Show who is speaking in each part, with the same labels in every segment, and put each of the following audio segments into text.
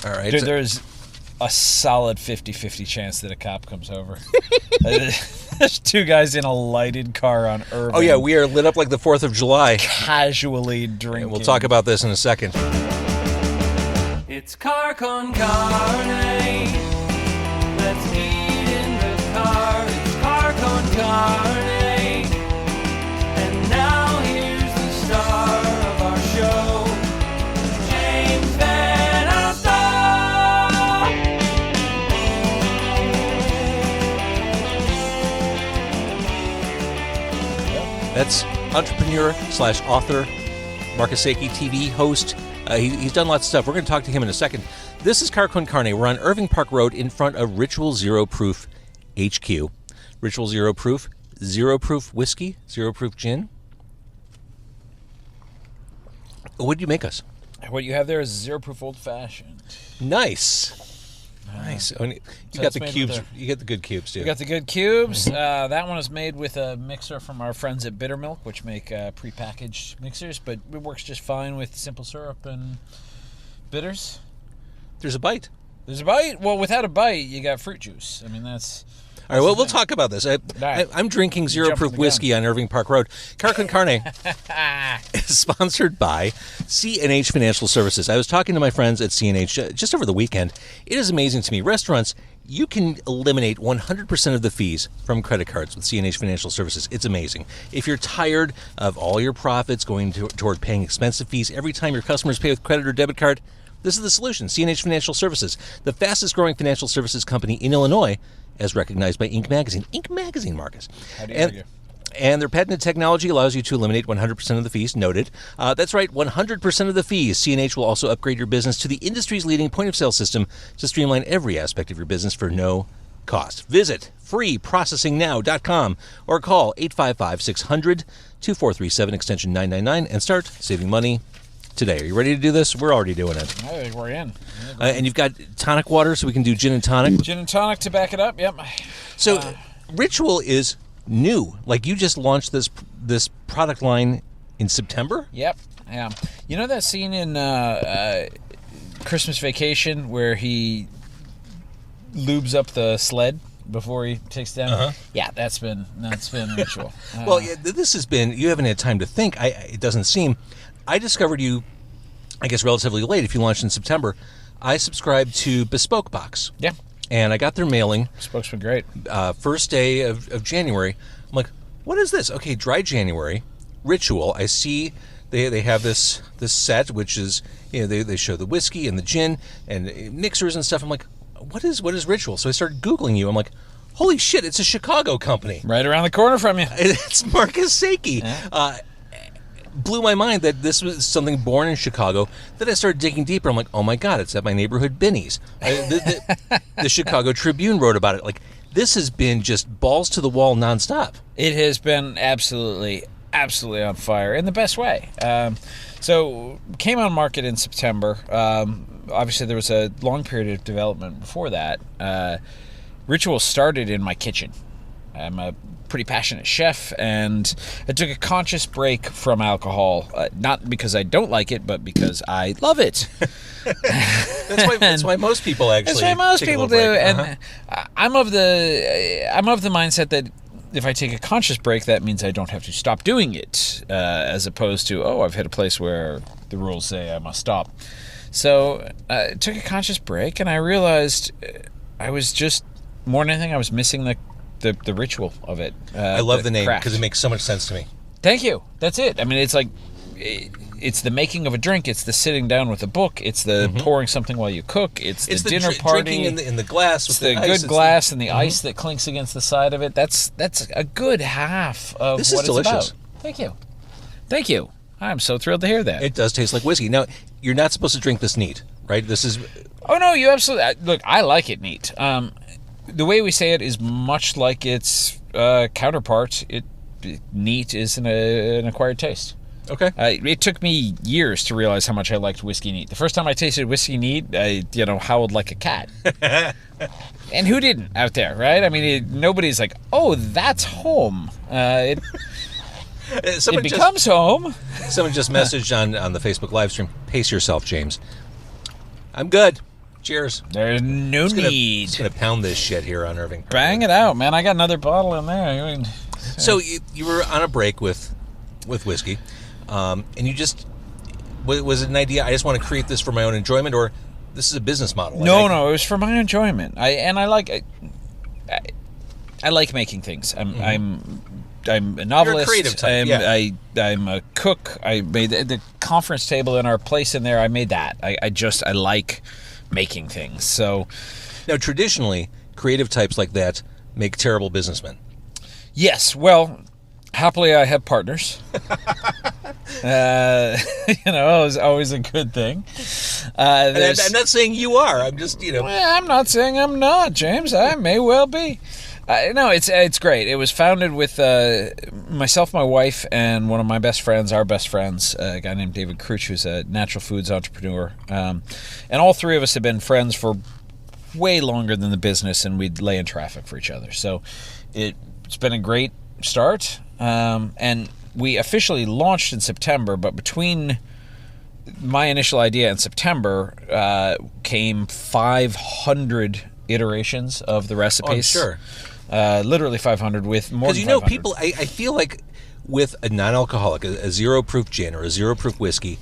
Speaker 1: All right.
Speaker 2: Dude, there's a solid 50-50 chance that a cop comes over. There's two guys in a lighted car on Irving.
Speaker 1: Oh, yeah, we are lit up like the 4th of July.
Speaker 2: Casually drinking.
Speaker 1: And we'll talk about this in a second.
Speaker 3: It's car con carne. Let's eat in the car. It's car con carne. And now here's the star of our show, James Van Alstyne.
Speaker 1: That's entrepreneur/author, Marcus Sakey, TV host. He's done lots of stuff. We're going to talk to him in a second. This is Car Con Carne. We're on Irving Park Road in front of Ritual Zero Proof HQ. Ritual Zero Proof whiskey, zero proof gin. What do you make us?
Speaker 2: What you have there is zero proof old fashioned.
Speaker 1: Nice. Nice. You got the cubes. You get the good cubes, too.
Speaker 2: We got the good cubes. That one is made with a mixer from our friends at Bitter Milk, which make prepackaged mixers, but it works just fine with simple syrup and bitters.
Speaker 1: There's a bite.
Speaker 2: There's a bite? Well, without a bite, you got fruit juice. I mean, that's...
Speaker 1: All right, well, we'll talk about this. I'm drinking zero proof whiskey on Irving Park Road. Car Con Carne is sponsored by C&H Financial Services. I was talking to my friends at C&H just over the weekend. It is amazing to me. Restaurants, you can eliminate 100% of the fees from credit cards with C&H Financial Services. It's amazing. If you're tired of all your profits going toward paying expensive fees every time your customers pay with credit or debit card, this is the solution. C&H Financial Services, the fastest growing financial services company in Illinois, as recognized by Inc. Magazine. Inc. Magazine, Marcus.
Speaker 2: How do you argue?
Speaker 1: And their patented technology allows you to eliminate 100% of the fees. Noted. That's right, 100% of the fees. C&H will also upgrade your business to the industry's leading point-of-sale system to streamline every aspect of your business for no cost. Visit freeprocessingnow.com or call 855-600-2437, extension 999, and start saving money today. Are you ready to do this? We're already doing it.
Speaker 2: I think we're in.
Speaker 1: And you've got tonic water, so we can do gin and tonic.
Speaker 2: Gin and tonic to back it up, yep.
Speaker 1: So Ritual is new. Like, you just launched this product line in September?
Speaker 2: Yep. Yeah. You know that scene in Christmas Vacation where he lubes up the sled before he takes down?
Speaker 1: Uh-huh.
Speaker 2: Yeah, that's been Ritual.
Speaker 1: Well, this has been, you haven't had time to think. It doesn't seem. I discovered you, I guess, relatively late. If you launched in September, I subscribed to Bespoke Box.
Speaker 2: Yeah.
Speaker 1: And I got their mailing.
Speaker 2: Bespoke's been great.
Speaker 1: First day of January. I'm like, what is this? Okay, Dry January, Ritual. I see they have this set, which is, they show the whiskey and the gin and mixers and stuff. I'm like, what is Ritual? So I started Googling you. I'm like, holy shit, it's a Chicago company.
Speaker 2: Right around the corner from you.
Speaker 1: It's Marcus Sakey. Yeah. Blew my mind that this was something born in Chicago. Then I started digging deeper. I'm like, oh my God, it's at my neighborhood Binny's. The Chicago Tribune wrote about it. Like, this has been just balls to the wall nonstop.
Speaker 2: It has been absolutely on fire in the best way. So came on market in September. Obviously, there was a long period of development before that. Ritual started in my kitchen. I'm a pretty passionate chef, and I took a conscious break from alcohol, not because I don't like it, but because I love it.
Speaker 1: That's why most people actually.
Speaker 2: That's why most people do,
Speaker 1: uh-huh.
Speaker 2: and I'm of the mindset that if I take a conscious break, that means I don't have to stop doing it, as opposed to, I've hit a place where the rules say I must stop. So I took a conscious break, and I realized I was just, more than anything, I was missing the ritual of it.
Speaker 1: I love the name because it makes so much sense to me.
Speaker 2: Thank you. That's it. I mean, it's like, it's the making of a drink. It's the sitting down with a book. It's the pouring something while you cook. It's the dinner party.
Speaker 1: Drinking in the glass.
Speaker 2: It's the good glass and the ice that clinks against the side of it. That's a good half of
Speaker 1: this
Speaker 2: what
Speaker 1: is delicious.
Speaker 2: It's about. Thank you. I'm so thrilled to hear that.
Speaker 1: It does taste like whiskey. Now, you're not supposed to drink this neat, right? This is...
Speaker 2: Oh, no, you absolutely... Look, I like it neat. The way we say it is much like its counterpart. Neat is an acquired taste.
Speaker 1: Okay.
Speaker 2: It took me years to realize how much I liked whiskey neat. The first time I tasted whiskey neat, I howled like a cat. And who didn't out there, right? I mean, nobody's like, oh, that's home. It becomes home.
Speaker 1: Someone just messaged on the Facebook live stream, pace yourself, James. I'm good. Cheers.
Speaker 2: There's no need.
Speaker 1: Just going to pound this shit here on Irving Park Road.
Speaker 2: Bang it out, man. I got another bottle in there. I mean,
Speaker 1: so you were on a break with whiskey, and you just... Was it an idea, I just want to create this for my own enjoyment, or this is a business model?
Speaker 2: No, it was for my enjoyment. I like making things. I'm a novelist.
Speaker 1: You're a creative type.
Speaker 2: I'm a cook. I made the conference table in our place in there. I made that. I like making things. So
Speaker 1: now, traditionally, creative types like that make terrible businessmen.
Speaker 2: Yes. Well, happily, I have partners. It's always a good thing.
Speaker 1: I'm not saying you are. I'm just,
Speaker 2: I'm not saying I'm not, James. I may well be. No, it's great. It was founded with myself, my wife, and one of my best friends, our best friends, a guy named David Crouch, who's a natural foods entrepreneur. And all three of us have been friends for way longer than the business, and we'd lay in traffic for each other. So it's been a great start. And we officially launched in September, but between my initial idea and September came 500 iterations of the recipes.
Speaker 1: Oh, sure.
Speaker 2: Literally 500 with more than 500.
Speaker 1: Because people, I feel like with a non-alcoholic, a zero-proof gin or a zero-proof whiskey,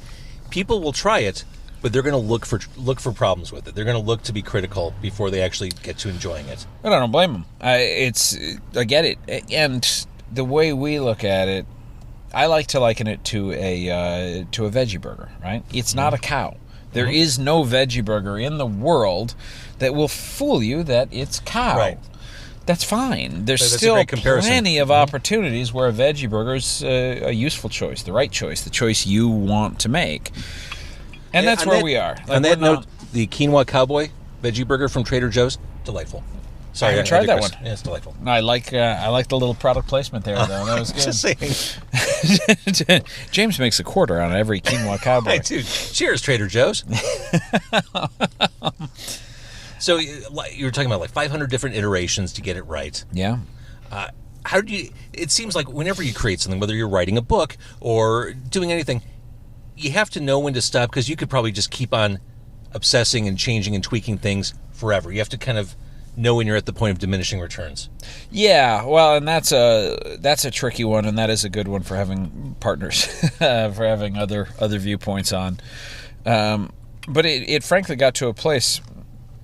Speaker 1: people will try it, but they're going to look for problems with it. They're going to look to be critical before they actually get to enjoying it.
Speaker 2: And I don't blame them. I get it. And the way we look at it, I like to liken it to a veggie burger, right? It's not a cow. There is no veggie burger in the world that will fool you that it's cow.
Speaker 1: Right.
Speaker 2: That's fine. There's still plenty of opportunities where a veggie burger is a useful choice, the right choice, the choice you want to make. And that's where we are.
Speaker 1: On that note, the Quinoa Cowboy veggie burger from Trader Joe's, delightful. Sorry,
Speaker 2: I haven't tried that one.
Speaker 1: Yeah, it's delightful.
Speaker 2: No, I like the little product placement there, though. That was good.
Speaker 1: Just saying.
Speaker 2: James makes a quarter on every Quinoa Cowboy.
Speaker 1: Hey, dude. Cheers, Trader Joe's. So you were talking about like 500 different iterations to get it right.
Speaker 2: Yeah.
Speaker 1: How do you? It seems like whenever you create something, whether you're writing a book or doing anything, you have to know when to stop, because you could probably just keep on obsessing and changing and tweaking things forever. You have to kind of know when you're at the point of diminishing returns.
Speaker 2: Yeah, well, and that's a tricky one, and that is a good one for having partners, for having other viewpoints on. But it frankly got to a place.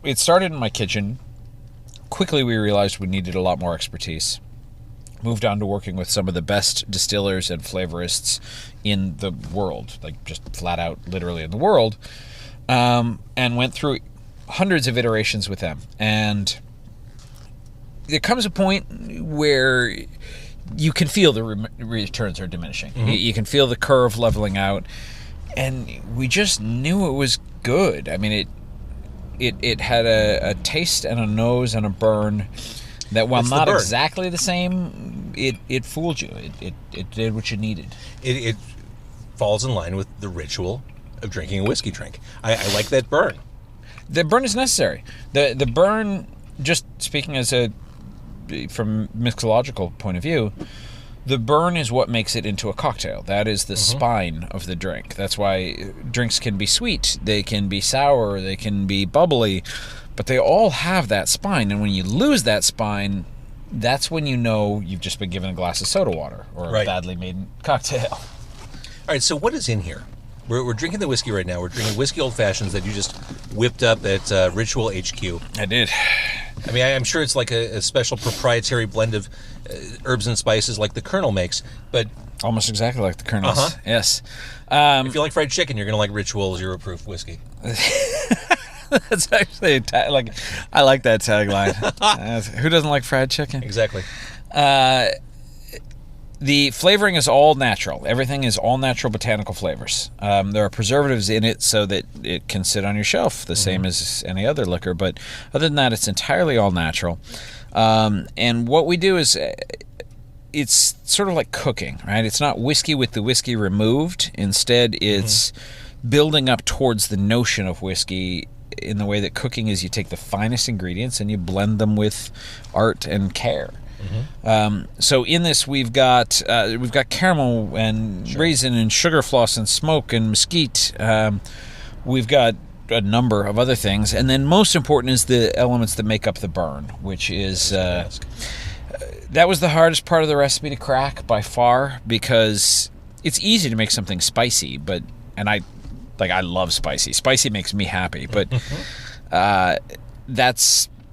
Speaker 2: It started in my kitchen. Quickly, we realized we needed a lot more expertise. Moved on to working with some of the best distillers and flavorists in the world, like just flat out, literally in the world, and went through hundreds of iterations with them. And there comes a point where you can feel the returns are diminishing. Mm-hmm. You can feel the curve leveling out, and we just knew it was good. I mean, it had a taste and a nose and a burn that, while not exactly the same, it fooled you. It did what you needed. It
Speaker 1: falls in line with the ritual of drinking a whiskey drink. I like that burn.
Speaker 2: The burn is necessary. The burn, just speaking from mixological point of view, the burn is what makes it into a cocktail. That is the spine of the drink. That's why drinks can be sweet, they can be sour, they can be bubbly, but they all have that spine. And when you lose that spine, that's when you know you've just been given a glass of soda water or a badly made cocktail.
Speaker 1: All right, so what is in here? We're drinking the whiskey right now. We're drinking whiskey old fashions that you just whipped up at Ritual HQ.
Speaker 2: I did.
Speaker 1: I mean, I'm sure it's like a special proprietary blend of herbs and spices like the Colonel makes, but...
Speaker 2: Almost exactly like the Colonel's, yes.
Speaker 1: If you like fried chicken, you're going to like Ritual Zero-Proof whiskey.
Speaker 2: That's actually, I like that tagline. Who doesn't like fried chicken?
Speaker 1: Exactly.
Speaker 2: The flavoring is all natural. Everything is all natural botanical flavors. There are preservatives in it so that it can sit on your shelf the same as any other liquor, but other than that, it's entirely all natural. And what we do is, it's sort of like cooking, right? It's not whiskey with the whiskey removed. Instead, it's building up towards the notion of whiskey in the way that cooking is. You take the finest ingredients and you blend them with art and care. So in this, we've got caramel and raisin and sugar floss and smoke and mesquite. We've got a number of other things. And then most important is the elements that make up the burn, which is... that was the hardest part of the recipe to crack by far, because it's easy to make something spicy, and I love spicy. Spicy makes me happy, but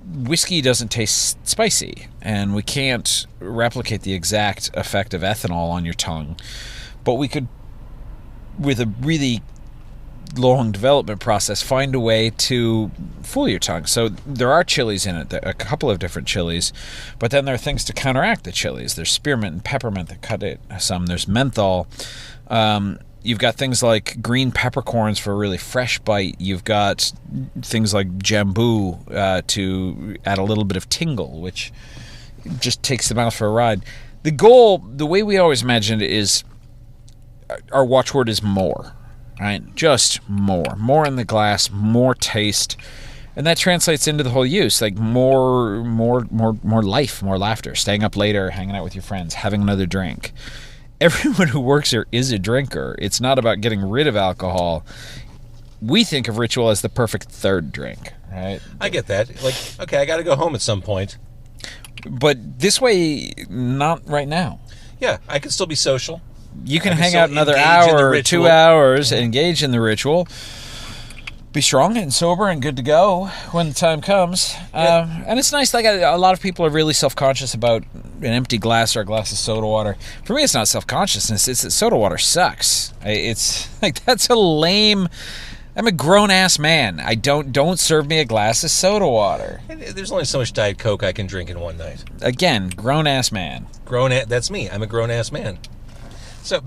Speaker 2: whiskey doesn't taste spicy, and we can't replicate the exact effect of ethanol on your tongue. But we could, with a really long development process, find a way to fool your tongue. So there are chilies in it, a couple of different chilies, but then there are things to counteract the chilies. There's spearmint and peppermint that cut it some. There's menthol. You've got things like green peppercorns for a really fresh bite. You've got things like jambu to add a little bit of tingle, which just takes the mouth for a ride. The goal, the way we always imagined it, is our watchword is more. Right? Just more. More in the glass, more taste. And that translates into the whole use, like more life, more laughter, staying up later, hanging out with your friends, having another drink. Everyone who works here is a drinker. It's not about getting rid of alcohol. We think of ritual as the perfect third drink, right?
Speaker 1: I get that. Like, okay, I got to go home at some point.
Speaker 2: But this way, not right now.
Speaker 1: Yeah, I can still be social.
Speaker 2: You can hang out another hour or 2 hours, engage in the ritual, be strong and sober and good to go when the time comes. And it's nice, like a lot of people are really self-conscious about an empty glass or a glass of soda water. For me, it's not self-consciousness, it's that soda water sucks. It's like, that's a lame... I'm a grown-ass man. I don't serve me a glass of soda water.
Speaker 1: There's only so much Diet Coke I can drink in one night.
Speaker 2: Again, grown-ass man.
Speaker 1: That's me. I'm a grown-ass man. So,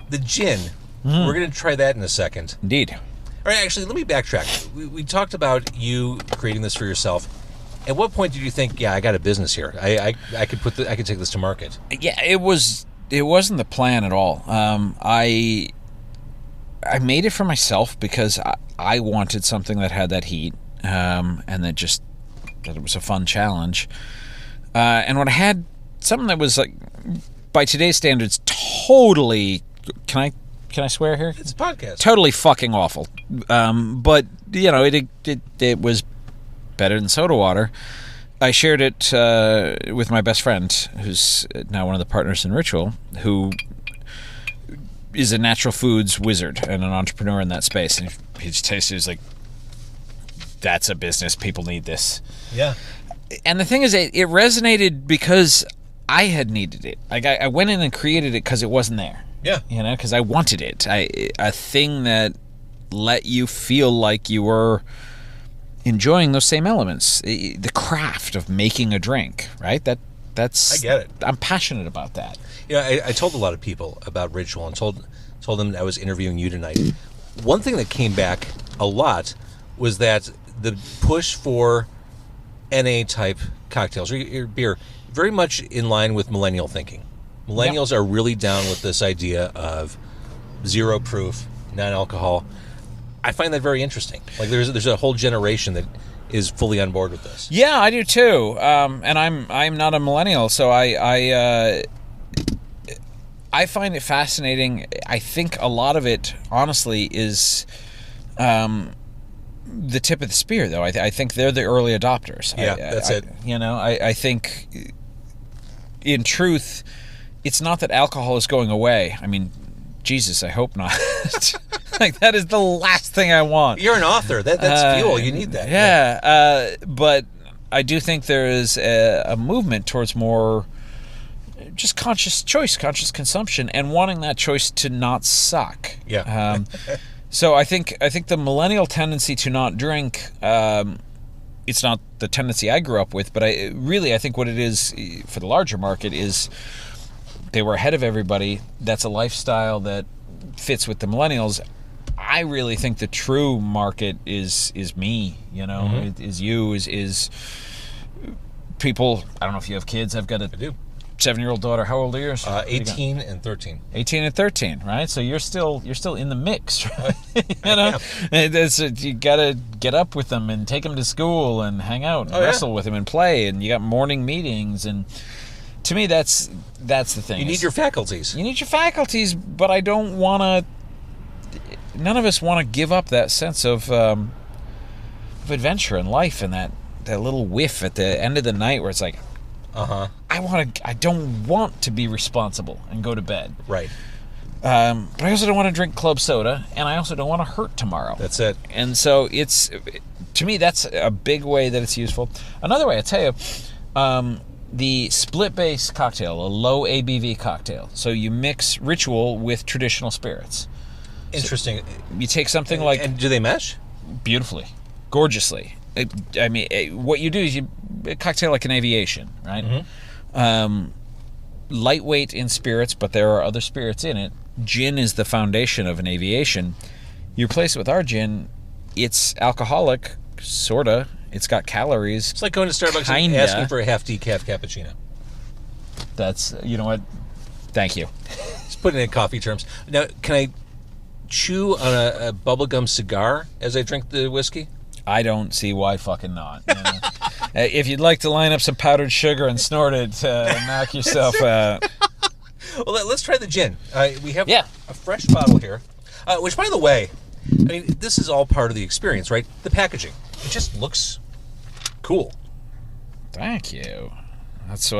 Speaker 1: the gin, we're going to try that in a second.
Speaker 2: Indeed.
Speaker 1: All right, actually, let me backtrack. We talked about you creating this for yourself. At what point did you think, yeah, I got a business here? I could take this to market.
Speaker 2: Yeah, it wasn't the plan at all. I made it for myself because I wanted something that had that heat, and that it was a fun challenge. And when I had something that was like, by today's standards, totally... Can I swear here?
Speaker 1: It's a podcast.
Speaker 2: Totally fucking awful. But, it was better than soda water. I shared it with my best friend, who's now one of the partners in Ritual, who is a natural foods wizard and an entrepreneur in that space. And he just tasted it, he's like, that's a business. People need this.
Speaker 1: Yeah. And
Speaker 2: the thing is, it resonated because I had needed it. Like, I went in and created it because it wasn't there.
Speaker 1: Yeah.
Speaker 2: Because I wanted it. A thing that let you feel like you were enjoying those same elements. The craft of making a drink, right? That's...
Speaker 1: I get it.
Speaker 2: I'm passionate about that.
Speaker 1: Yeah, I told a lot of people about Ritual and told them that I was interviewing you tonight. One thing that came back a lot was that the push for NA-type cocktails, or beer, very much in line with millennial thinking. Millennials are really down with this idea of zero proof, non-alcohol. I find that very interesting. Like, there's a whole generation that is fully on board with this.
Speaker 2: Yeah, I do too. And I'm not a millennial, so I find it fascinating. I think a lot of it, honestly, is the tip of the spear, though. I think they're the early adopters.
Speaker 1: Yeah, that's it.
Speaker 2: I think, in truth, it's not that alcohol is going away. I mean, Jesus, I hope not. Like, that is the last thing I want.
Speaker 1: You're an author. That's fuel. You need that.
Speaker 2: Yeah. But I do think there is a movement towards more just conscious choice, conscious consumption, and wanting that choice to not suck.
Speaker 1: Yeah.
Speaker 2: So I think the millennial tendency to not drink, it's not the tendency I grew up with, but I think what it is for the larger market is they were ahead of everybody. That's a lifestyle that fits with the millennials. I really think the true market is me, is you, is people. I don't know if you have kids. I've got a 7-year-old daughter. How old are yours?
Speaker 1: 18 and 13.
Speaker 2: 18 and 13, right? So you're still in the mix, right? You gotta get up with them and take them to school and hang out and wrestle with them and play, and you got morning meetings, and to me that's the thing.
Speaker 1: You need your faculties.
Speaker 2: You need your faculties, but I don't want to. none of us want to give up that sense of adventure and life, and that little whiff at the end of the night where it's like, I don't want to be responsible and go to bed.
Speaker 1: Right.
Speaker 2: But I also don't want to drink club soda, and I also don't want to hurt tomorrow.
Speaker 1: That's it.
Speaker 2: And so it's, to me, that's a big way that it's useful. Another way, I tell you, the split base cocktail, a low ABV cocktail. So you mix Ritual with traditional spirits.
Speaker 1: Interesting.
Speaker 2: So you take something like...
Speaker 1: And do they mesh?
Speaker 2: Beautifully. Gorgeously. What you do is a cocktail like an aviation, right? Mm-hmm. Lightweight in spirits, but there are other spirits in it. Gin is the foundation of an aviation. You replace it with our gin, it's alcoholic, sorta. It's got calories.
Speaker 1: It's like going to Starbucks and asking for a half decaf cappuccino.
Speaker 2: That's, you know what? Thank you.
Speaker 1: Just put it in coffee terms. Now, can I chew on a bubblegum cigar as I drink the whiskey?
Speaker 2: I don't see why fucking not. You know? If you'd like to line up some powdered sugar and snort it, knock yourself out.
Speaker 1: Well, let's try the gin. We have a fresh bottle here, which, by the way, I mean, this is all part of the experience, right? The packaging. It just looks cool.
Speaker 2: Thank you. That's,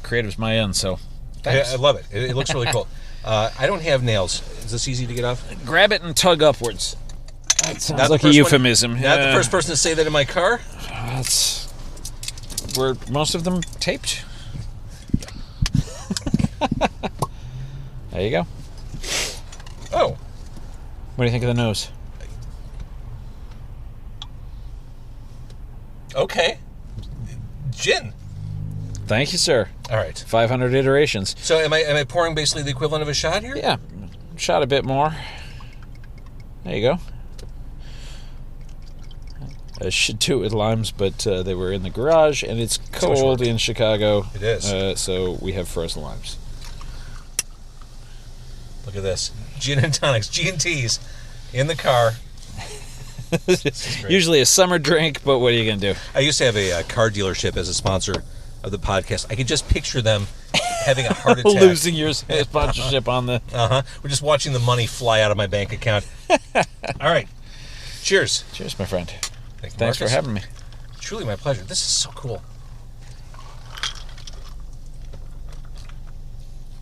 Speaker 2: creative's my end, so thanks.
Speaker 1: I love it. It looks really cool. I don't have nails. Is this easy to get off?
Speaker 2: Grab it and tug upwards. That sounds
Speaker 1: not
Speaker 2: like a euphemism.
Speaker 1: Not the first person to say that in my car.
Speaker 2: That's where most of them taped. There you go.
Speaker 1: Oh.
Speaker 2: What do you think of the nose?
Speaker 1: Okay. Gin.
Speaker 2: Thank you, sir.
Speaker 1: All right.
Speaker 2: 500 iterations.
Speaker 1: So am I pouring basically the equivalent of a shot here?
Speaker 2: Yeah. Shot a bit more. There you go. I should do it with limes, but they were in the garage, and it's cold in Chicago.
Speaker 1: It is.
Speaker 2: So we have frozen limes.
Speaker 1: Look at this. Gin and tonics, G&Ts in the car.
Speaker 2: Usually a summer drink, but what are you going to do?
Speaker 1: I used to have a car dealership as a sponsor of the podcast. I could just picture them having a heart attack.
Speaker 2: Losing your sponsorship on the...
Speaker 1: We're just watching the money fly out of my bank account. All right. Cheers.
Speaker 2: Cheers, my friend.
Speaker 1: Thanks
Speaker 2: for having me.
Speaker 1: Truly my pleasure. This is so cool.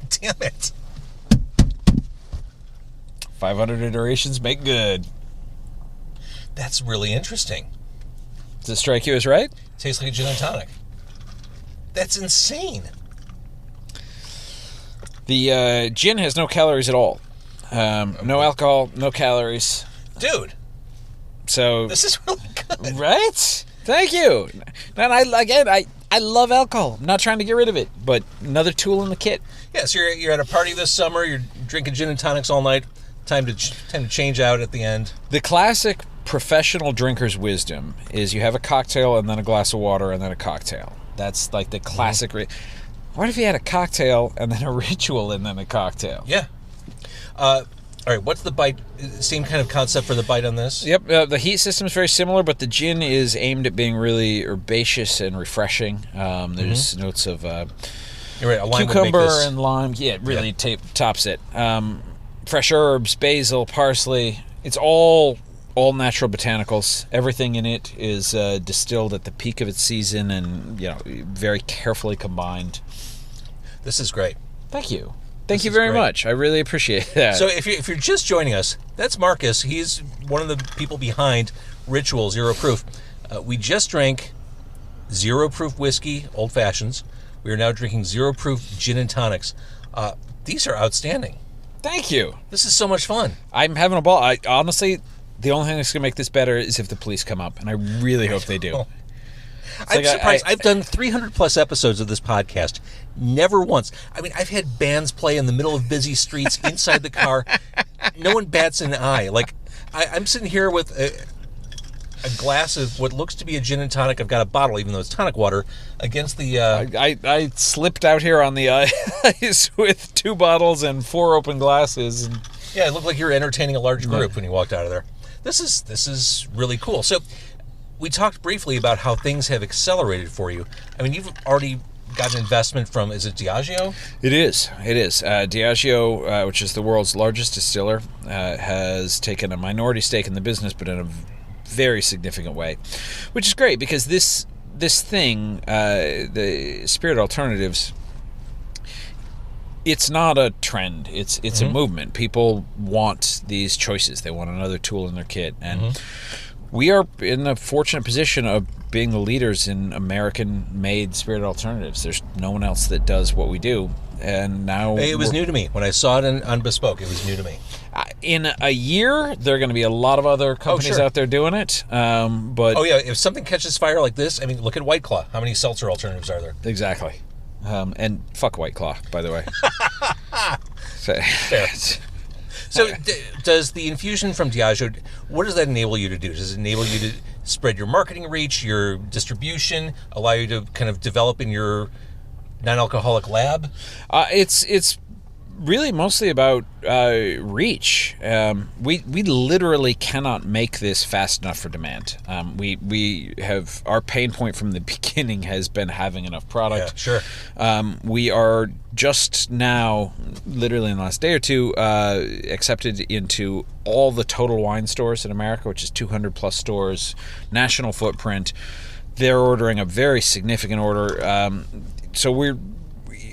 Speaker 1: Damn it.
Speaker 2: 500 iterations make good.
Speaker 1: That's really interesting.
Speaker 2: Does it strike you as right?
Speaker 1: Tastes like a gin and tonic. That's insane.
Speaker 2: The gin has no calories at all. No alcohol, no calories.
Speaker 1: Dude.
Speaker 2: So
Speaker 1: this is really good.
Speaker 2: Right? Thank you. And I love alcohol. I'm not trying to get rid of it, but another tool in the kit.
Speaker 1: Yeah, so you're at a party this summer, you're drinking gin and tonics all night. Time to change out at the end.
Speaker 2: The classic professional drinker's wisdom is you have a cocktail and then a glass of water and then a cocktail. That's like the classic. What if you had a cocktail and then a ritual and then a cocktail?
Speaker 1: Yeah. All right, what's the bite? Same kind of concept for the bite on this?
Speaker 2: Yep, the heat system is very similar, but the gin is aimed at being really herbaceous and refreshing. There's notes of
Speaker 1: You're right,
Speaker 2: cucumber and lime. Yeah, it really tops it. Fresh herbs, basil, parsley. It's all natural botanicals. Everything in it is distilled at the peak of its season and very carefully combined.
Speaker 1: This is great.
Speaker 2: Thank you. Thank you very much. I really appreciate that.
Speaker 1: So if you're just joining us, that's Marcus. He's one of the people behind Ritual Zero Proof. We just drank Zero Proof whiskey, Old Fashions. We are now drinking Zero Proof gin and tonics. These are outstanding.
Speaker 2: Thank you.
Speaker 1: This is so much fun.
Speaker 2: I'm having a ball. Honestly, the only thing that's going to make this better is if the police come up, and I really hope they do.
Speaker 1: I'm surprised. I've done 300-plus episodes of this podcast. Never once. I mean, I've had bands play in the middle of busy streets inside the car. No one bats an eye. Like, I'm sitting here with a glass of what looks to be a gin and tonic. I've got a bottle, even though it's tonic water, against the...
Speaker 2: I slipped out here on the ice with 2 bottles and 4 open glasses. And...
Speaker 1: Yeah, it looked like you were entertaining a large group when you walked out of there. This is really cool. So we talked briefly about how things have accelerated for you. I mean, you've already got an investment from, is it Diageo?
Speaker 2: It is. Diageo, which is the world's largest distiller, has taken a minority stake in the business, but in a very significant way, which is great because this thing, the spirit alternatives, it's not a trend. It's a movement. People want these choices. They want another tool in their kit. And we are in the fortunate position of being the leaders in American-made spirit alternatives. There's no one else that does what we do. And now...
Speaker 1: It was new to me. When I saw it on Bespoke, it was new to me.
Speaker 2: In a year, there are going to be a lot of other companies out there doing it. But
Speaker 1: if something catches fire like this, I mean, look at White Claw. How many seltzer alternatives are there?
Speaker 2: Exactly. And fuck White Claw, by the way.
Speaker 1: Fair. So does the infusion from Diageo, what does that enable you to do? Does it enable you to spread your marketing reach, your distribution, allow you to kind of develop in your non-alcoholic lab?
Speaker 2: It's really mostly about reach. We literally cannot make this fast enough for demand. We have, our pain point from the beginning has been having enough product.
Speaker 1: Yeah, sure.
Speaker 2: We are just now, literally in the last day or two, accepted into all the Total Wine stores in America, which is 200 plus stores, national footprint. They're ordering a very significant order. So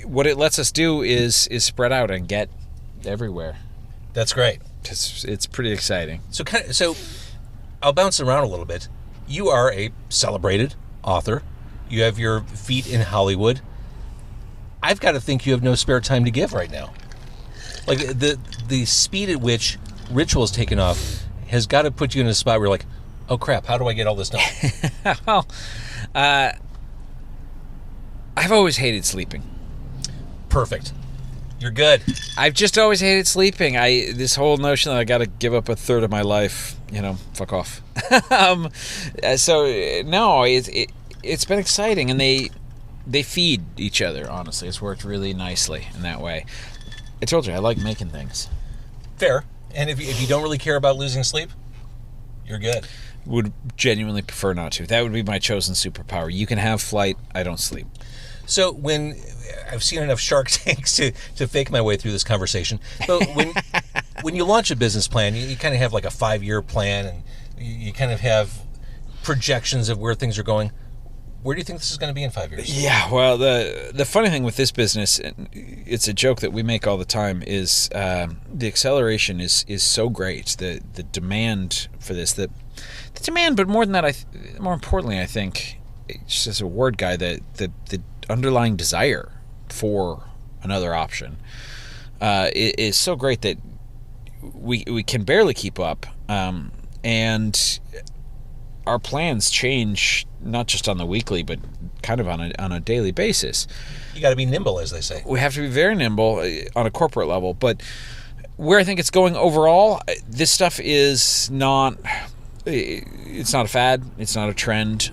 Speaker 2: what it lets us do is spread out and get everywhere.
Speaker 1: That's great.
Speaker 2: It's pretty exciting.
Speaker 1: So I'll bounce around a little bit. You are a celebrated author. You have your feet in Hollywood. I've got to think you have no spare time to give right now. Like the speed at which Ritual's taken off has got to put you in a spot where you're like, oh crap, how do I get all this done?
Speaker 2: Well, I've always hated sleeping.
Speaker 1: Perfect. You're good.
Speaker 2: I've just always hated sleeping. This whole notion that I got to give up a third of my life, fuck off. So no, it's been exciting, and they feed each other. Honestly, it's worked really nicely in that way. I told you I like making things.
Speaker 1: Fair. And if you don't really care about losing sleep, you're good.
Speaker 2: Would genuinely prefer not to. That would be my chosen superpower. You can have flight. I don't sleep.
Speaker 1: So when I've seen enough Shark Tanks to fake my way through this conversation, but when you launch a business plan, you kind of have like a 5-year plan, and you kind of have projections of where things are going. Where do you think this is going to be in 5 years?
Speaker 2: Yeah, well, the funny thing with this business, it's a joke that we make all the time, is the acceleration is so great. The demand for this, the demand, but more than that, more importantly, I think, just as a word guy, the underlying desire for another option is so great that we can barely keep up, and our plans change not just on the weekly, but kind of on a daily basis.
Speaker 1: You got to be nimble, as they say.
Speaker 2: We have to be very nimble on a corporate level, but where I think it's going overall, this stuff is not. It's not a fad. It's not a trend.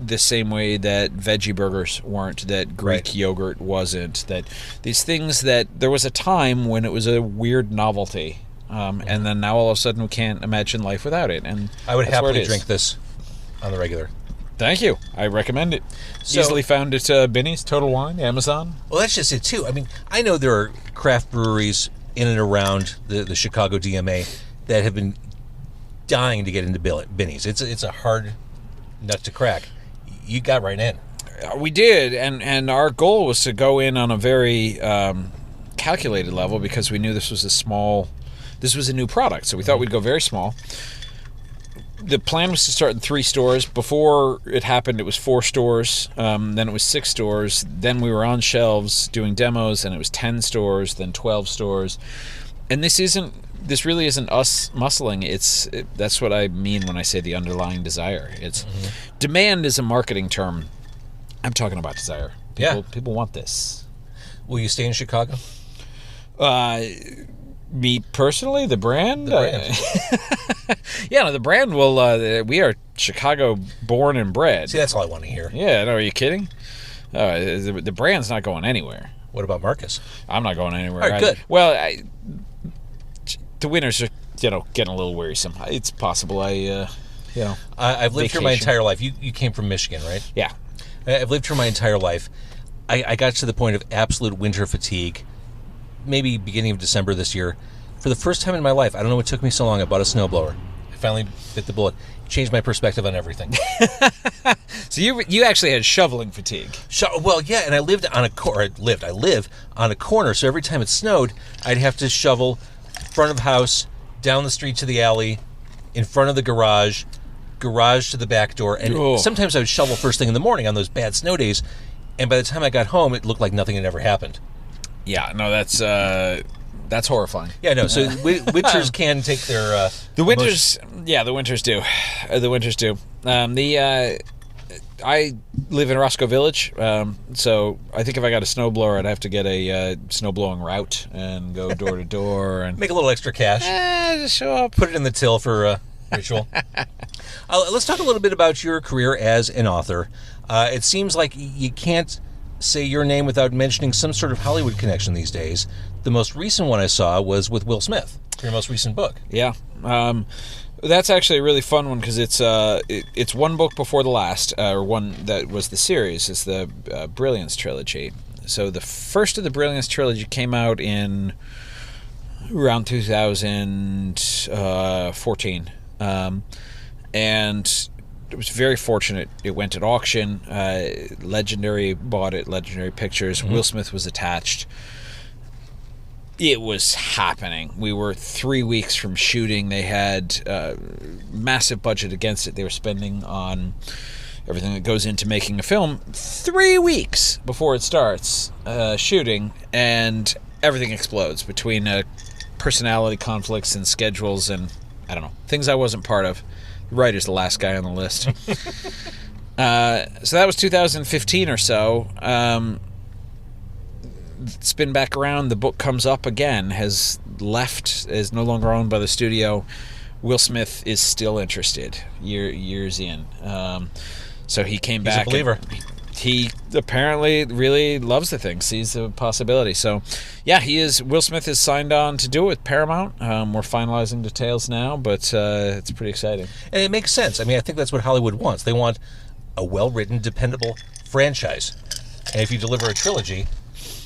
Speaker 2: The same way that veggie burgers weren't, that Greek yogurt wasn't, that these things that there was a time when it was a weird novelty, and then now all of a sudden we can't imagine life without it. And
Speaker 1: I would happily drink this on the regular.
Speaker 2: Thank you. I recommend it. Easily found at Binny's, Total Wine, Amazon.
Speaker 1: Well, that's just it too. I mean, I know there are craft breweries in and around the Chicago DMA that have been dying to get into Binny's. It's a hard nut to crack. You got right in.
Speaker 2: We did, and our goal was to go in on a very calculated level, because we knew this was a new product, so we thought we'd go very small. The plan was to start in 3 stores. Before it happened, it was 4 stores, then it was 6 stores, then we were on shelves doing demos, and it was 10 stores, then 12 stores. And this really isn't us muscling. That's what I mean when I say the underlying desire. It's demand is a marketing term. I'm talking about desire. People want this.
Speaker 1: Will you stay in Chicago?
Speaker 2: Me personally, the brand. The brand will. We are Chicago born and bred.
Speaker 1: See, that's all I want to hear.
Speaker 2: Yeah, no, are you kidding? The brand's not going anywhere.
Speaker 1: What about Marcus?
Speaker 2: I'm not going anywhere.
Speaker 1: All right, good.
Speaker 2: Well, the winters are, getting a little wearisome. It's possible I've
Speaker 1: lived here my entire life. You came from Michigan, right?
Speaker 2: Yeah.
Speaker 1: I've lived here my entire life. I got to the point of absolute winter fatigue, maybe beginning of December this year. For the first time in my life, I don't know what took me so long, I bought a snowblower. I finally bit the bullet. Changed my perspective on everything.
Speaker 2: So you actually had shoveling fatigue.
Speaker 1: Well, yeah, and I lived on I live on a corner, so every time it snowed, I'd have to shovel front of house, down the street to the alley, in front of the garage to the back door, and sometimes I would shovel first thing in the morning on those bad snow days, and by the time I got home, it looked like nothing had ever happened. Yeah, no,
Speaker 2: that's horrifying.
Speaker 1: Yeah, no. So winters can take their
Speaker 2: the winters. Yeah, the winters do. The winters do. I live in Roscoe Village, so I think if I got a snowblower, I'd have to get a snowblowing route and go door to door and
Speaker 1: make a little extra cash.
Speaker 2: Just show up,
Speaker 1: put it in the till for ritual. Let's talk a little bit about your career as an author. It seems like you can't say your name without mentioning some sort of Hollywood connection these days. The most recent one I saw was with Will Smith, your most recent book.
Speaker 2: Yeah. That's actually a really fun one because it's one book before the last, or one that was the series. It's the Brilliance trilogy. So the first of the Brilliance trilogy came out in around 2014. And it was very fortunate. It went at auction. Legendary bought it, Legendary Pictures. Mm-hmm. Will Smith was attached. It was happening. We were 3 weeks from shooting. They had massive budget against it. They were spending on everything that goes into making a film 3 weeks before it starts shooting, and everything explodes between personality conflicts and schedules and, I don't know, things I wasn't part of. The writer's the last guy on the list. So that was 2015 or so. Spin back around, the book comes up again, is no longer owned by the studio. Will Smith is still interested years in. So he came back.
Speaker 1: He's a believer.
Speaker 2: He apparently really loves the thing, sees the possibility. So, yeah, Will Smith is signed on to do it with Paramount. We're finalizing details now, but it's pretty exciting.
Speaker 1: And it makes sense. I mean, I think that's what Hollywood wants. They want a well-written, dependable franchise. And if you deliver a trilogy,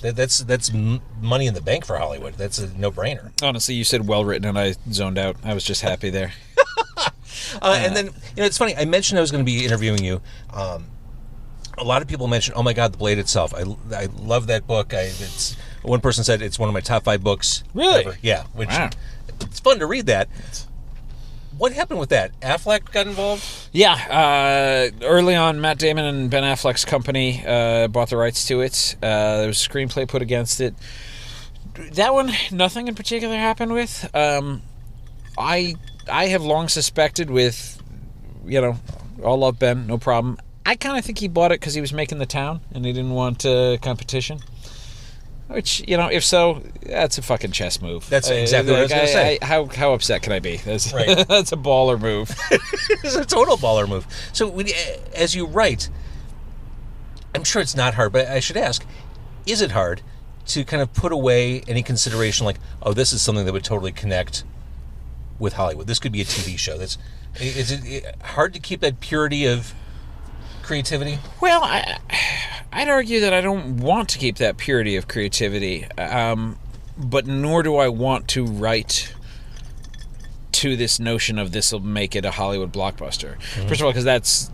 Speaker 1: that's money in the bank for Hollywood. That's a no-brainer.
Speaker 2: Honestly, you said well-written, and I zoned out. I was just happy there.
Speaker 1: And then, it's funny. I mentioned I was going to be interviewing you. A lot of people mention, oh my God, The Blade itself. I love that book. One person said it's one of my top 5 books.
Speaker 2: Really?
Speaker 1: Ever. Yeah.
Speaker 2: Wow.
Speaker 1: It's fun to read that. What happened with that? Affleck got involved?
Speaker 2: Yeah. Early on, Matt Damon and Ben Affleck's company bought the rights to it. There was a screenplay put against it. That one, nothing in particular happened with. I have long suspected with, all love Ben, no problem. I kind of think he bought it because he was making The Town and he didn't want competition. Which, if so, that's a fucking chess move.
Speaker 1: That's exactly what I was going to say.
Speaker 2: How upset can I be? That's
Speaker 1: right.
Speaker 2: That's a baller move.
Speaker 1: It's a total baller move. So, as you write, I'm sure it's not hard, but I should ask, is it hard to kind of put away any consideration like, oh, this is something that would totally connect with Hollywood? This could be a TV show. Is it hard to keep that purity of creativity?
Speaker 2: Well, I'd argue that I don't want to keep that purity of creativity, but nor do I want to write to this notion of this will make it a Hollywood blockbuster. Mm-hmm. First of all, because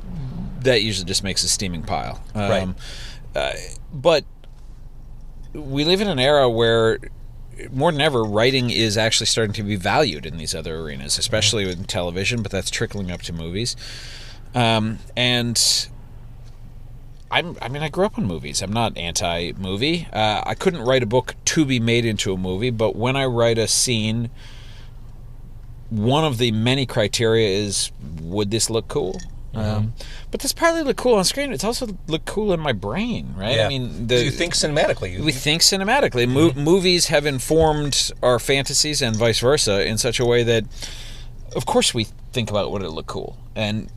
Speaker 2: that usually just makes a steaming pile.
Speaker 1: Right.
Speaker 2: But we live in an era where more than ever, writing is actually starting to be valued in these other arenas, especially in television, but that's trickling up to movies. And I grew up on movies. I'm not anti-movie. I couldn't write a book to be made into a movie, but when I write a scene, one of the many criteria is, would this look cool? But this partly look cool on screen. It's also look cool in my brain, right?
Speaker 1: Yeah.
Speaker 2: I mean,
Speaker 1: you think cinematically.
Speaker 2: We think cinematically. Movies have informed our fantasies and vice versa in such a way that, of course, we think about would it look cool, and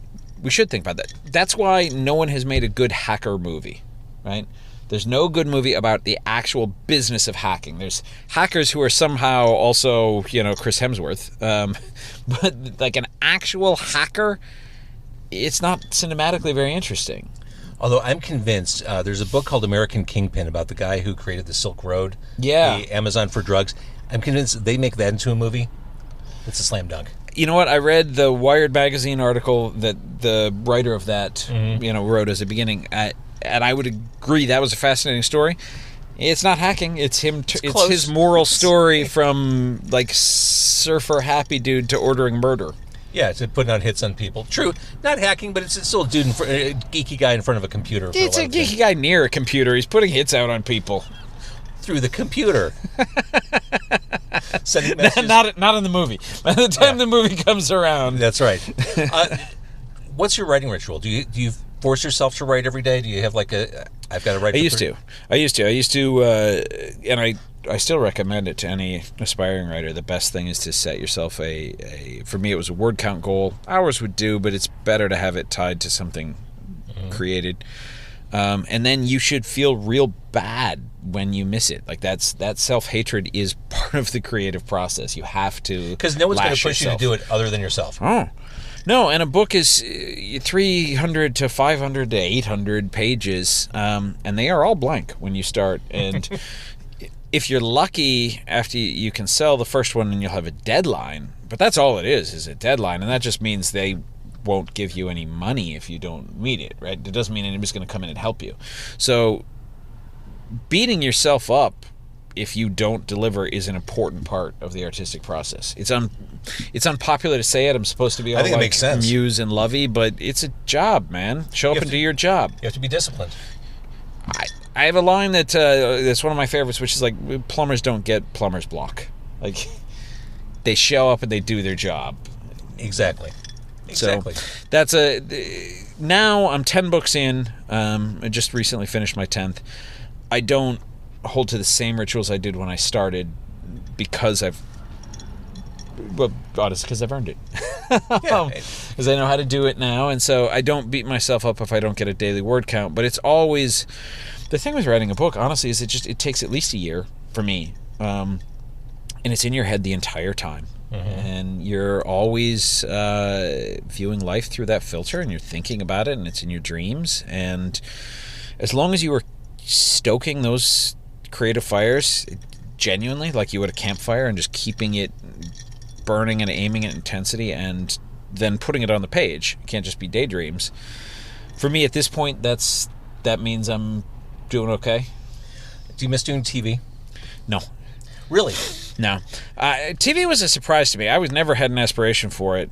Speaker 2: we should think about that. That's why no one has made a good hacker movie, right? There's no good movie about the actual business of hacking. There's hackers who are somehow also, Chris Hemsworth. But like an actual hacker, it's not cinematically very interesting.
Speaker 1: Although I'm convinced there's a book called American Kingpin about the guy who created the Silk Road, the Amazon for drugs. I'm convinced they make that into a movie. It's a slam dunk.
Speaker 2: You know what? I read the Wired magazine article that the writer of that wrote as a beginning, and I would agree that was a fascinating story. It's not hacking. It's him. It's his moral story from like surfer happy dude to ordering murder.
Speaker 1: Yeah, it's putting out hits on people. True, not hacking, but it's still a dude, a geeky guy in front of a computer.
Speaker 2: It's a geeky guy near a computer. He's putting hits out on people
Speaker 1: through the computer. Sending messages.
Speaker 2: Not in the movie. By the time the movie comes around,
Speaker 1: that's right. What's your writing ritual? Do you force yourself to write every day? Do you have like I've got to write?
Speaker 2: I used to, and I still recommend it to any aspiring writer. The best thing is to set yourself for me, it was a word count goal. Hours would do, but it's better to have it tied to something created. And then you should feel real bad when you miss it. Like that self-hatred is part of the creative process. You have to,
Speaker 1: because no one's going to push you to do it other than yourself.
Speaker 2: Oh. No, and a book is 300 to 500 to 800 pages, and they are all blank when you start. And if you're lucky, after you can sell the first one and you'll have a deadline, but that's all it is a deadline, and that just means they won't give you any money if you don't meet it, right? It doesn't mean anybody's going to come in and help you. So beating yourself up if you don't deliver is an important part of the artistic process. It's unpopular to say it. I'm supposed to be all
Speaker 1: like makes sense.
Speaker 2: Muse and lovey, but it's a job, man. Show up and do your job.
Speaker 1: You have to be disciplined.
Speaker 2: I have a line that's one of my favorites, which is like, plumbers don't get plumber's block. Like, they show up and they do their job.
Speaker 1: Exactly.
Speaker 2: So that's now I'm 10 books in. I just recently finished my 10th. I don't hold to the same rituals I did when I started because I've earned it. Because I know how to do it now, and so I don't beat myself up if I don't get a daily word count. But it's always the thing with writing a book, honestly, is it takes at least a year for me, and it's in your head the entire time. And you're always viewing life through that filter, and you're thinking about it, and it's in your dreams. And as long as you were stoking those creative fires genuinely, like you would a campfire, and just keeping it burning and aiming at intensity, and then putting it on the page, it can't just be daydreams. For me, at this point, that means I'm doing okay.
Speaker 1: Do you miss doing TV?
Speaker 2: No.
Speaker 1: Really?
Speaker 2: No. TV was a surprise to me. I never had an aspiration for it.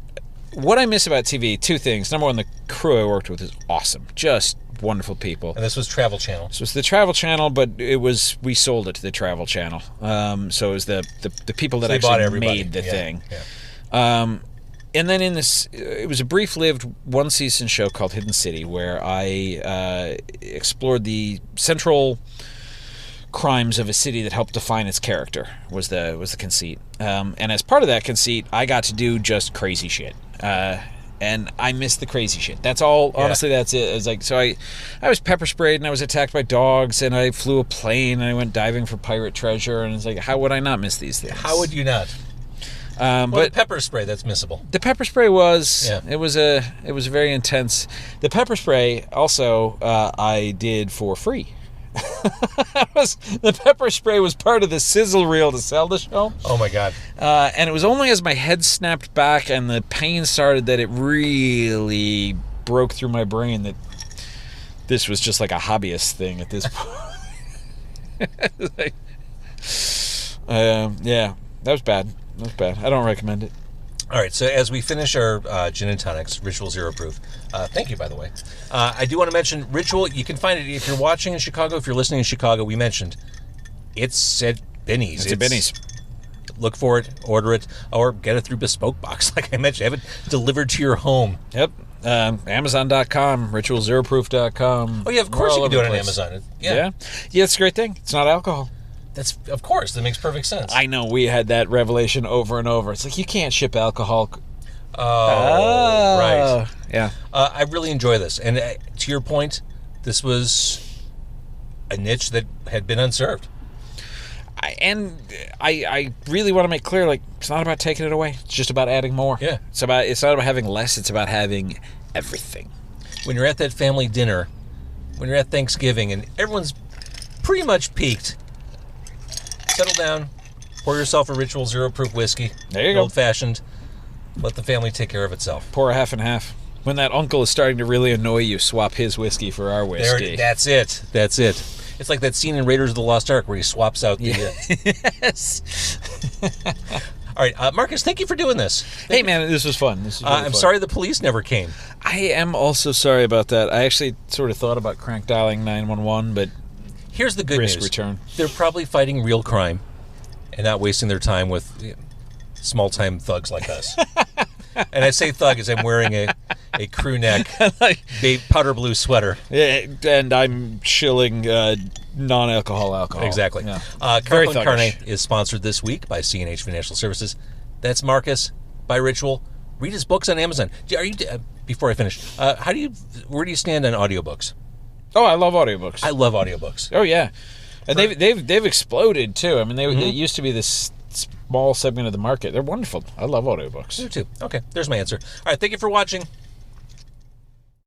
Speaker 2: What I miss about TV, two things. Number one, the crew I worked with is awesome. Just wonderful people.
Speaker 1: And this was Travel Channel.
Speaker 2: This was the Travel Channel, but we sold it to the Travel Channel. So it was the people that actually made the thing. Yeah. And then it was a brief-lived one-season show called Hidden City, where I explored the central crimes of a city that helped define its character, was the conceit. And as part of that conceit, I got to do just crazy shit. And I missed the crazy shit. That's all. Yeah. Honestly, that's it. It was like, so I was pepper sprayed, and I was attacked by dogs, and I flew a plane, and I went diving for pirate treasure, and it's like, how would I not miss these things?
Speaker 1: How would you not? But the pepper spray, that's missable.
Speaker 2: The pepper spray was, it was very intense. The pepper spray also I did for free. The pepper spray was part of the sizzle reel to sell the show.
Speaker 1: Oh my God.
Speaker 2: And it was only as my head snapped back and the pain started that it really broke through my brain that this was just like a hobbyist thing at this point. Yeah, that was bad. I don't recommend it.
Speaker 1: All right, so as we finish our gin and tonics, Ritual Zero Proof, thank you, by the way. I do want to mention Ritual. You can find it if you're watching in Chicago. If you're listening in Chicago, we mentioned it's at Binny's.
Speaker 2: It's at Binny's.
Speaker 1: Look for it, order it, or get it through Bespoke Box. Like I mentioned, have it delivered to your home.
Speaker 2: Yep. Amazon.com, ritualzeroproof.com.
Speaker 1: Oh, yeah, of course you can do it on Amazon.
Speaker 2: Yeah, it's a great thing. It's not alcohol.
Speaker 1: That's, of course, that makes perfect sense.
Speaker 2: I know, we had that revelation over and over. It's like, you can't ship alcohol.
Speaker 1: Oh, right.
Speaker 2: Yeah.
Speaker 1: I really enjoy this. And to your point, this was a niche that had been unserved.
Speaker 2: I really want to make clear, like, it's not about taking it away. It's just about adding more.
Speaker 1: Yeah.
Speaker 2: It's not about having less. It's about having everything.
Speaker 1: When you're at that family dinner when you're at Thanksgiving and everyone's pretty much peaked, settle down, pour yourself a Ritual Zero Proof whiskey.
Speaker 2: There you go.
Speaker 1: Old-fashioned. Let the family take care of itself.
Speaker 2: Pour a half and half. When that uncle is starting to really annoy you, swap his whiskey for our whiskey.
Speaker 1: That's it. It's like that scene in Raiders of the Lost Ark where he swaps out the...
Speaker 2: Yes.
Speaker 1: All right, Marcus, thank you for doing this.
Speaker 2: Hey, man, this was fun. This was really
Speaker 1: I'm
Speaker 2: fun.
Speaker 1: sorry the police never came.
Speaker 2: I am also sorry about that. I actually sort of thought about crank dialing 911, but
Speaker 1: here's the good
Speaker 2: risk
Speaker 1: news.
Speaker 2: return.
Speaker 1: They're probably fighting real crime and not wasting their time with small-time thugs like us. And I say thug as I'm wearing a crew neck powder blue sweater.
Speaker 2: Yeah, and I'm chilling non-alcohol alcohol.
Speaker 1: Exactly.
Speaker 2: Yeah.
Speaker 1: Car con Carne is sponsored this week by C&H Financial Services. That's Marcus by Ritual. Read his books on Amazon. Are you? Before I finish, where do you stand on audiobooks?
Speaker 2: Oh, I love audiobooks.
Speaker 1: I love audiobooks.
Speaker 2: Oh yeah, and they've exploded too. I mean, they used to be this small segment of the market. They're wonderful. I love audiobooks.
Speaker 1: Me too. Okay, there's my answer. All right, thank you for watching.